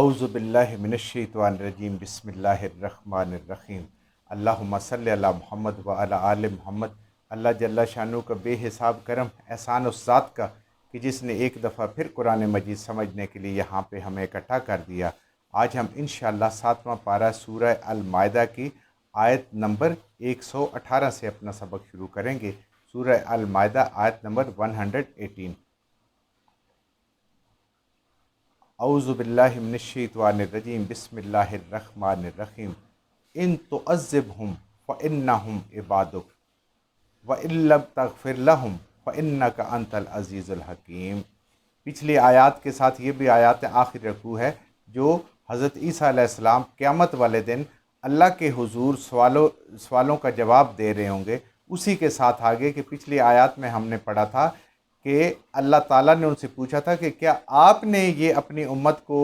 اعوذ باللہ من الشیطان الرجیم بسم اللہ الرحمن الرحیم اللہم صلی علی محمد وعلی آل محمد۔ اللہ جل شانہ کا بے حساب کرم احسان اس ذات کا کہ جس نے ایک دفعہ پھر قرآن مجید سمجھنے کے لیے یہاں پہ ہمیں اکٹھا کر دیا۔ آج ہم انشاءاللہ 7واں پارہ سورہ المائدہ کی آیت نمبر 118 سے اپنا سبق شروع کریں گے۔ سورہ المائدہ آیت نمبر 118۔ اعوذ باللہ من الشیطان الرجیم بسم اللہ الرحمن الرحیم ان تعذبہم فانہم عبادک وان لم تغفر لہم فانک انت العزیز الحکیم۔ پچھلی آیات کے ساتھ یہ بھی آیات آخر رکوع ہے جو حضرت عیسیٰ علیہ السلام قیامت والے دن اللہ کے حضور سوالوں کا جواب دے رہے ہوں گے۔ اسی کے ساتھ آگے کہ پچھلی آیات میں ہم نے پڑھا تھا کہ اللہ تعالیٰ نے ان سے پوچھا تھا کہ کیا آپ نے یہ اپنی امت کو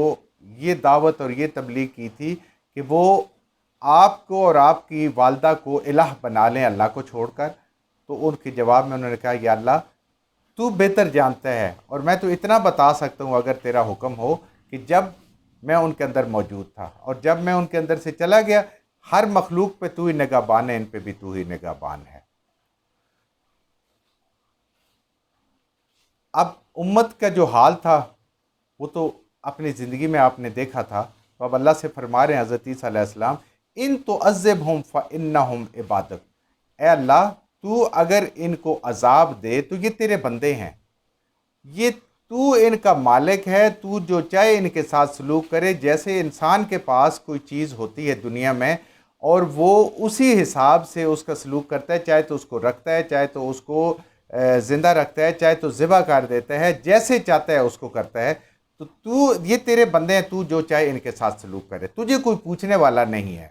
یہ دعوت اور یہ تبلیغ کی تھی کہ وہ آپ کو اور آپ کی والدہ کو الہ بنا لیں اللہ کو چھوڑ کر؟ تو ان کے جواب میں انہوں نے کہا یا اللہ تو بہتر جانتا ہے، اور میں تو اتنا بتا سکتا ہوں اگر تیرا حکم ہو کہ جب میں ان کے اندر موجود تھا اور جب میں ان کے اندر سے چلا گیا، ہر مخلوق پہ تو ہی نگہبان ہے، ان پہ بھی تو ہی نگہبان ہے۔ اب امت کا جو حال تھا وہ تو اپنی زندگی میں آپ نے دیکھا تھا، تو اب اللہ سے فرما رہے ہیں حضرت عیسیٰ علیہ السلام ان تعذبہم فانہم عبادک، اے اللہ تو اگر ان کو عذاب دے تو یہ تیرے بندے ہیں، یہ تو ان کا مالک ہے، تو جو چاہے ان کے ساتھ سلوک کرے۔ جیسے انسان کے پاس کوئی چیز ہوتی ہے دنیا میں اور وہ اسی حساب سے اس کا سلوک کرتا ہے، چاہے تو اس کو رکھتا ہے، چاہے تو اس کو زندہ رکھتا ہے، چاہے تو ذبح کر دیتا ہے، جیسے چاہتا ہے اس کو کرتا ہے۔ تو یہ تیرے بندے ہیں، تو جو چاہے ان کے ساتھ سلوک کرے، تجھے کوئی پوچھنے والا نہیں ہے۔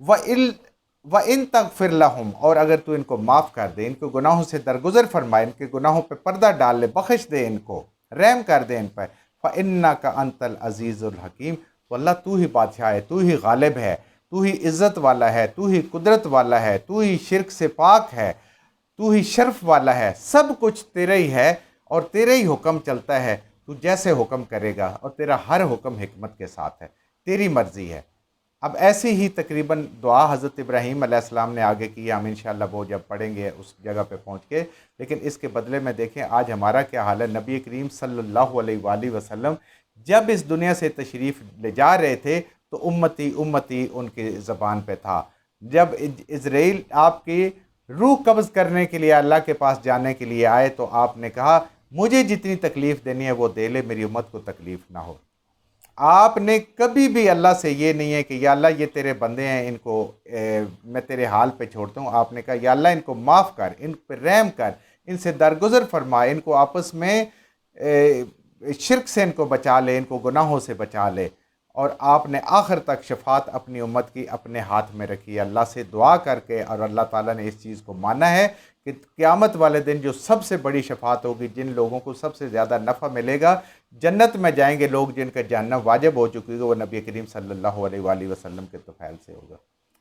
وَإِن تَغْفِرْ لَهُمْ، اور اگر تو ان کو معاف کر دے، ان کے گناہوں سے درگزر فرمائے، ان کے گناہوں پہ پردہ ڈال لے، بخش دے، ان کو رحم کر دے ان پہ، فَإِنَّكَ أَنْتَ الْعَزِيزُ الْحَكِيمُ، تو اللہ تو ہی بادشاہ ہے، تو ہی غالب ہے، تو ہی عزت والا ہے، تو ہی قدرت والا ہے، تو ہی شرک سے پاک ہے، تو ہی شرف والا ہے، سب کچھ تیرا ہی ہے اور تیرے ہی حکم چلتا ہے، تو جیسے حکم کرے گا، اور تیرا ہر حکم حکمت کے ساتھ ہے، تیری مرضی ہے۔ اب ایسی ہی تقریباً دعا حضرت ابراہیم علیہ السلام نے آگے کی، ہم انشاءاللہ وہ جب پڑھیں گے اس جگہ پہ پہنچ کے، لیکن اس کے بدلے میں دیکھیں آج ہمارا کیا حال ہے۔ نبی کریم صلی اللہ علیہ وآلہ وسلم جب اس دنیا سے تشریف لے جا رہے تھے تو امتی امتی ان کی زبان پہ تھا۔ جب اسرائیل آپ کی روح قبض کرنے کے لیے اللہ کے پاس جانے کے لیے آئے تو آپ نے کہا مجھے جتنی تکلیف دینی ہے وہ دے لے، میری امت کو تکلیف نہ ہو۔ آپ نے کبھی بھی اللہ سے یہ نہیں ہے کہ یا اللہ یہ تیرے بندے ہیں، ان کو میں تیرے حال پہ چھوڑتا ہوں۔ آپ نے کہا یا اللہ ان کو معاف کر، ان پہ رحم کر، ان سے درگزر فرما، ان کو آپس میں شرک سے ان کو بچا لے، ان کو گناہوں سے بچا لے۔ اور آپ نے آخر تک شفاعت اپنی امت کی اپنے ہاتھ میں رکھی، اللہ سے دعا کر کے، اور اللہ تعالیٰ نے اس چیز کو مانا ہے کہ قیامت والے دن جو سب سے بڑی شفاعت ہوگی، جن لوگوں کو سب سے زیادہ نفع ملے گا، جنت میں جائیں گے لوگ جن کا جہنم واجب ہو چکی ہے، وہ نبی کریم صلی اللہ علیہ وآلہ وسلم کے طفیل سے ہوگا۔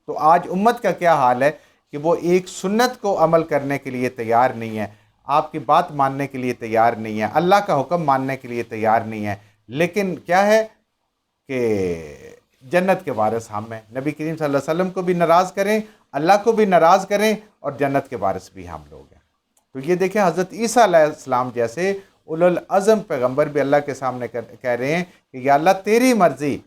تو آج امت کا کیا حال ہے کہ وہ ایک سنت کو عمل کرنے کے لیے تیار نہیں ہے، آپ کی بات ماننے کے لیے تیار نہیں ہے، اللہ کا حکم ماننے کے لیے تیار نہیں ہے، لیکن کیا ہے کہ جنت کے وارث ہم ہیں۔ نبی کریم صلی اللہ علیہ وسلم کو بھی ناراض کریں، اللہ کو بھی ناراض کریں، اور جنت کے وارث بھی ہم لوگ ہیں۔ تو یہ دیکھیں حضرت عیسیٰ علیہ السلام جیسے اولو العزم پیغمبر بھی اللہ کے سامنے کہہ رہے ہیں کہ یا اللہ تیری مرضی،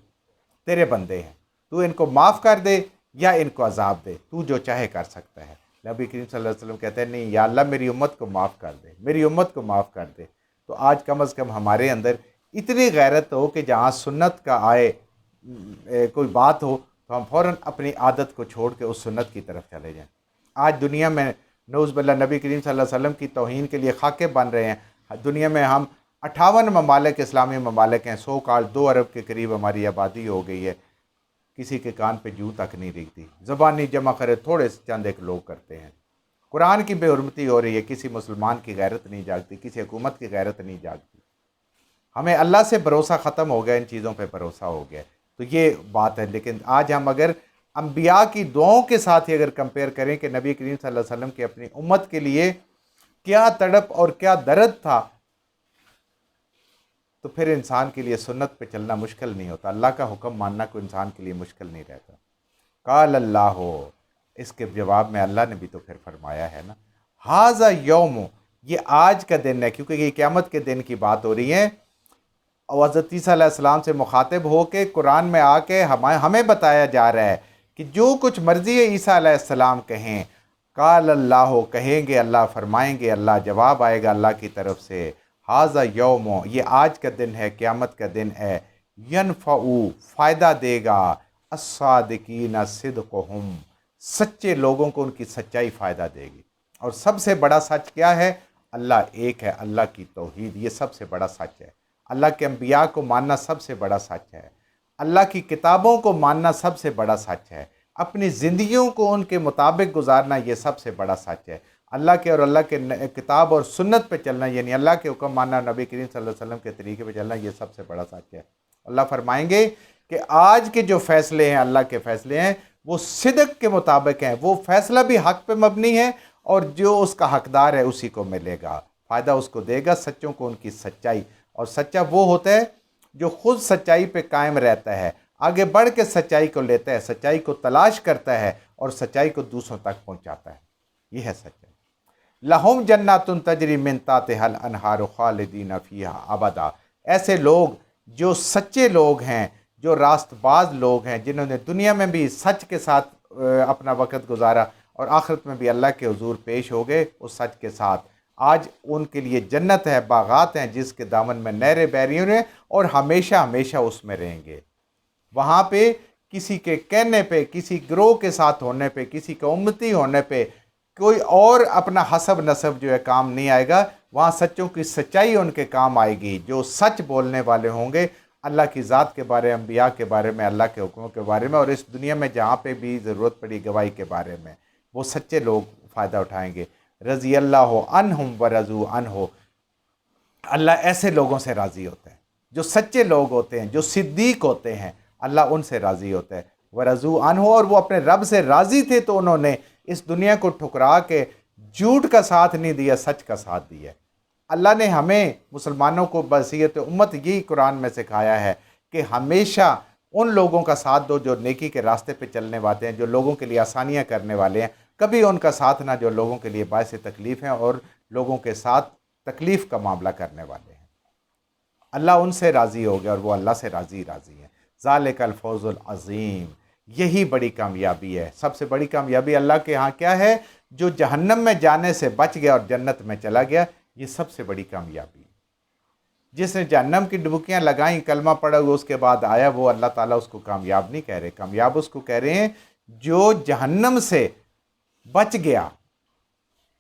تیرے بندے ہیں، تو ان کو معاف کر دے یا ان کو عذاب دے، تو جو چاہے کر سکتا ہے۔ نبی کریم صلی اللہ علیہ وسلم کہتے ہیں نہیں یا اللہ میری امت کو معاف کر دے، میری امت کو معاف کر دے۔ تو آج کم از کم ہمارے اندر اتنی غیرت ہو کہ جہاں سنت کا آئے کوئی بات ہو تو ہم فوراً اپنی عادت کو چھوڑ کے اس سنت کی طرف چلے جائیں۔ آج دنیا میں نعوذ باللہ نبی کریم صلی اللہ علیہ وسلم کی توہین کے لیے خاکے بن رہے ہیں۔ دنیا میں ہم 58 ممالک اسلامی ممالک ہیں، 100 کال 2 ارب کے قریب ہماری آبادی ہو گئی ہے، کسی کے کان پہ جوں تک نہیں دکھتی، زبانی جمع کرے تھوڑے چند ایک لوگ کرتے ہیں۔ قرآن کی بے حرمتی ہو رہی ہے، کسی مسلمان کی غیرت نہیں جاگتی، کسی حکومت کی غیرت نہیں جاگتی۔ ہمیں اللہ سے بھروسہ ختم ہو گیا، ان چیزوں پہ بھروسہ ہو گیا، تو یہ بات ہے۔ لیکن آج ہم اگر انبیاء کی دعاؤں کے ساتھ ہی اگر کمپیئر کریں کہ نبی کریم صلی اللہ علیہ وسلم کی اپنی امت کے لیے کیا تڑپ اور کیا درد تھا، تو پھر انسان کے لیے سنت پہ چلنا مشکل نہیں ہوتا، اللہ کا حکم ماننا کوئی انسان کے لیے مشکل نہیں رہتا۔ قال اللہ ہو، اس کے جواب میں اللہ نے بھی تو پھر فرمایا ہے نا، ھذا یوم، یہ آج کا دن ہے، کیونکہ یہ قیامت کے دن کی بات ہو رہی ہے، اور حضرت عیسیٰ علیہ السلام سے مخاطب ہو کے قرآن میں آ کے ہمیں بتایا جا رہا ہے کہ جو کچھ مرضی ہے عیسیٰ علیہ السلام کہیں، قال اللہ کہیں گے، اللہ فرمائیں گے، اللہ جواب آئے گا اللہ کی طرف سے، ھذا یوم، یہ آج کا دن ہے، قیامت کا دن ہے، ینفع، فائدہ دے گا، الصادقین صدقہم، سچے لوگوں کو ان کی سچائی فائدہ دے گی۔ اور سب سے بڑا سچ کیا ہے؟ اللہ ایک ہے، اللہ کی توحید، یہ سب سے بڑا سچ ہے۔ اللہ کے انبیاء کو ماننا سب سے بڑا سچ ہے، اللہ کی کتابوں کو ماننا سب سے بڑا سچ ہے، اپنی زندگیوں کو ان کے مطابق گزارنا یہ سب سے بڑا سچ ہے، اللہ کے اور اللہ کے کتاب اور سنت پہ چلنا، یعنی اللہ کے حکم ماننا، نبی کریم صلی اللہ علیہ وسلم کے طریقے پہ چلنا، یہ سب سے بڑا سچ ہے۔ اللہ فرمائیں گے کہ آج کے جو فیصلے ہیں، اللہ کے فیصلے ہیں، وہ صدق کے مطابق ہیں، وہ فیصلہ بھی حق پہ مبنی ہے، اور جو اس کا حقدار ہے اسی کو ملے گا، فائدہ اس کو دے گا، سچوں کو ان کی سچائی۔ اور سچا وہ ہوتا ہے جو خود سچائی پہ قائم رہتا ہے، آگے بڑھ کے سچائی کو لیتا ہے، سچائی کو تلاش کرتا ہے اور سچائی کو دوسروں تک پہنچاتا ہے، یہ ہے سچائی۔ لہم جنات تجری من تحتہا الانہار خالدین فیہا ابدا، ایسے لوگ جو سچے لوگ ہیں، جو راست باز لوگ ہیں، جنہوں نے دنیا میں بھی سچ کے ساتھ اپنا وقت گزارا اور آخرت میں بھی اللہ کے حضور پیش ہو گئے اس سچ کے ساتھ، آج ان کے لیے جنت ہے، باغات ہیں جس کے دامن میں نہریں بہ رہی ہیں، اور ہمیشہ ہمیشہ اس میں رہیں گے۔ وہاں پہ کسی کے کہنے پہ، کسی گروہ کے ساتھ ہونے پہ، کسی کا امتی ہونے پہ کوئی اور اپنا حسب نسب جو ہے کام نہیں آئے گا، وہاں سچوں کی سچائی ان کے کام آئے گی، جو سچ بولنے والے ہوں گے اللہ کی ذات کے بارے، انبیاء کے بارے میں، اللہ کے حکموں کے بارے میں، اور اس دنیا میں جہاں پہ بھی ضرورت پڑی گواہی کے بارے میں، وہ سچے لوگ فائدہ اٹھائیں گے۔ رضی اللہ عنہم ورضوا عنہ، اللہ ایسے لوگوں سے راضی ہوتا ہے جو سچے لوگ ہوتے ہیں، جو صدیق ہوتے ہیں، اللہ ان سے راضی ہوتا ہے۔ ورضوا عنہ، اور وہ اپنے رب سے راضی تھے تو انہوں نے اس دنیا کو ٹھکرا کے جھوٹ کا ساتھ نہیں دیا، سچ کا ساتھ دیا۔ اللہ نے ہمیں مسلمانوں کو بصیرت امت یہی قرآن میں سکھایا ہے کہ ہمیشہ ان لوگوں کا ساتھ دو جو نیکی کے راستے پہ چلنے والے ہیں، جو لوگوں کے لیے آسانیاں کرنے والے ہیں، کبھی ان کا ساتھ نہ جو لوگوں کے لیے باعث تکلیف ہیں اور لوگوں کے ساتھ تکلیف کا معاملہ کرنے والے ہیں۔ اللہ ان سے راضی ہو گیا اور وہ اللہ سے راضی ہیں۔ ذالک الفوز العظیم، یہی بڑی کامیابی ہے، سب سے بڑی کامیابی اللہ کے ہاں کیا ہے؟ جو جہنم میں جانے سے بچ گیا اور جنت میں چلا گیا، یہ سب سے بڑی کامیابی ہے۔ جس نے جہنم کی ڈبکیاں لگائیں، کلمہ پڑھا ہوا اس کے بعد آیا، وہ اللہ تعالیٰ اس کو کامیاب نہیں کہہ رہے، کامیاب اس کو کہہ رہے ہیں جو جہنم سے بچ گیا،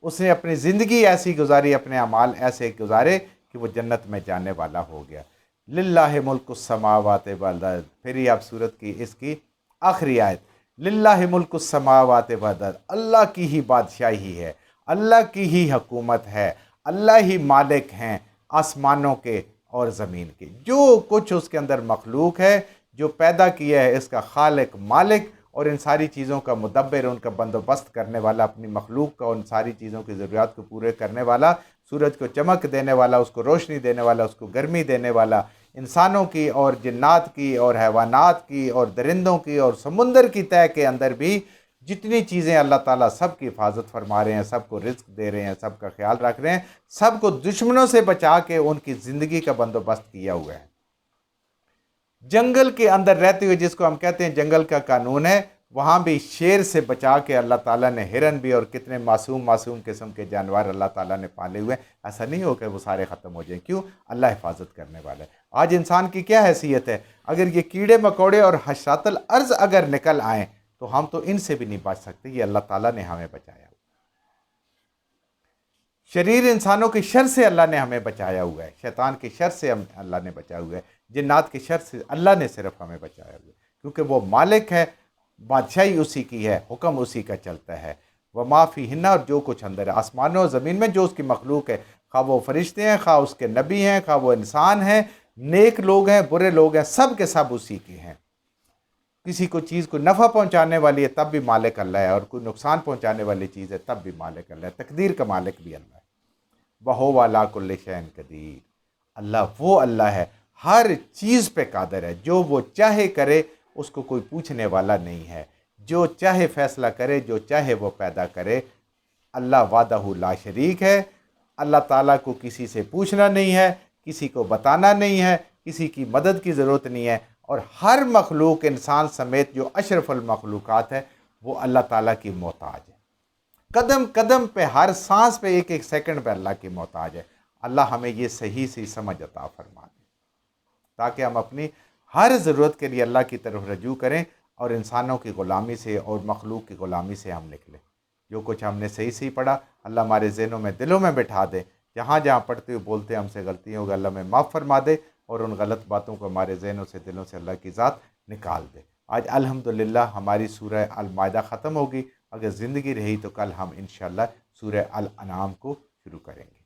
اس نے اپنی زندگی ایسی گزاری، اپنے اعمال ایسے گزارے کہ وہ جنت میں جانے والا ہو گیا۔ للہ ملک السماوات والارض، پھر یہ آپ سورت کی اس کی آخری آیت، للہ ملک السماوات والارض، اللہ کی ہی بادشاہی ہے، اللہ کی ہی حکومت ہے، اللہ ہی مالک ہیں آسمانوں کے اور زمین کے، جو کچھ اس کے اندر مخلوق ہے، جو پیدا کیا ہے، اس کا خالق، مالک، اور ان ساری چیزوں کا مدبر، ان کا بندوبست کرنے والا، اپنی مخلوق کا ان ساری چیزوں کی ضروریات کو پورے کرنے والا، سورج کو چمک دینے والا، اس کو روشنی دینے والا، اس کو گرمی دینے والا، انسانوں کی اور جنات کی اور حیوانات کی اور درندوں کی اور سمندر کی تہہ کے اندر بھی جتنی چیزیں اللہ تعالیٰ سب کی حفاظت فرما رہے ہیں، سب کو رزق دے رہے ہیں، سب کا خیال رکھ رہے ہیں، سب کو دشمنوں سے بچا کے ان کی زندگی کا بندوبست کیا ہوا ہے۔ جنگل کے اندر رہتے ہوئے، جس کو ہم کہتے ہیں جنگل کا قانون ہے، وہاں بھی شیر سے بچا کے اللہ تعالیٰ نے ہرن بھی اور کتنے معصوم قسم کے جانور اللہ تعالیٰ نے پالے ہوئے ہیں۔ ایسا نہیں ہو کہ وہ سارے ختم ہو جائیں، کیوں؟ اللہ حفاظت کرنے والا ہے۔ آج انسان کی کیا حیثیت ہے؟ اگر یہ کیڑے مکوڑے اور حشرات الارض اگر نکل آئیں تو ہم تو ان سے بھی نہیں بچ سکتے، یہ اللہ تعالیٰ نے ہمیں بچایا۔ شریر انسانوں کی شر سے اللہ نے ہمیں بچایا ہوا ہے، شیطان کی شر سے اللہ نے بچایا ہوا ہے، جنات کی شر سے اللہ نے صرف ہمیں بچایا ہوا ہے، کیونکہ وہ مالک ہے، بادشاہی اسی کی ہے، حکم اسی کا چلتا ہے۔ وما فیہن، اور جو کچھ اندر ہے، آسمانوں اور زمین میں جو اس کی مخلوق ہے، خواہ وہ فرشتے ہیں، خواہ اس کے نبی ہیں، خواہ وہ انسان ہیں، نیک لوگ ہیں، برے لوگ ہیں، سب کے سب اسی کے ہیں۔ کسی کو چیز کو نفع پہنچانے والی ہے تب بھی مالک اللہ ہے، اور کوئی نقصان پہنچانے والی چیز ہے تب بھی مالک اللہ ہے، تقدیر کا مالک بھی اللہ ہے۔ وَهُوَ عَلَىٰ كُلِّ شَيْءٍ قَدِيرٌ، اللہ وہ اللہ ہے ہر چیز پہ قادر ہے، جو وہ چاہے کرے، اس کو کوئی پوچھنے والا نہیں ہے، جو چاہے فیصلہ کرے، جو چاہے وہ پیدا کرے۔ اللہ وحدہ لا شریک ہے، اللہ تعالیٰ کو کسی سے پوچھنا نہیں ہے، کسی کو بتانا نہیں ہے، کسی کی مدد کی ضرورت نہیں ہے، اور ہر مخلوق انسان سمیت جو اشرف المخلوقات ہے وہ اللہ تعالیٰ کی محتاج ہے، قدم قدم پہ، ہر سانس پہ، ایک ایک سیکنڈ پہ اللہ کی محتاج ہے۔ اللہ ہمیں یہ صحیح سمجھ عطا فرما دے تاکہ ہم اپنی ہر ضرورت کے لیے اللہ کی طرف رجوع کریں اور انسانوں کی غلامی سے اور مخلوق کی غلامی سے ہم نکلیں۔ جو کچھ ہم نے صحیح پڑھا اللہ ہمارے ذہنوں میں، دلوں میں بٹھا دے، جہاں جہاں پڑھتے ہوئے بولتے ہم سے غلطیوں ہوگا، اللہ میں معاف فرما دے، اور ان غلط باتوں کو ہمارے ذہنوں سے، دلوں سے اللہ کی ذات نکال دے۔ آج الحمدللہ ہماری سورہ المائدہ ختم ہوگی، اگر زندگی رہی تو کل ہم انشاءاللہ سورہ الانعام کو شروع کریں گے۔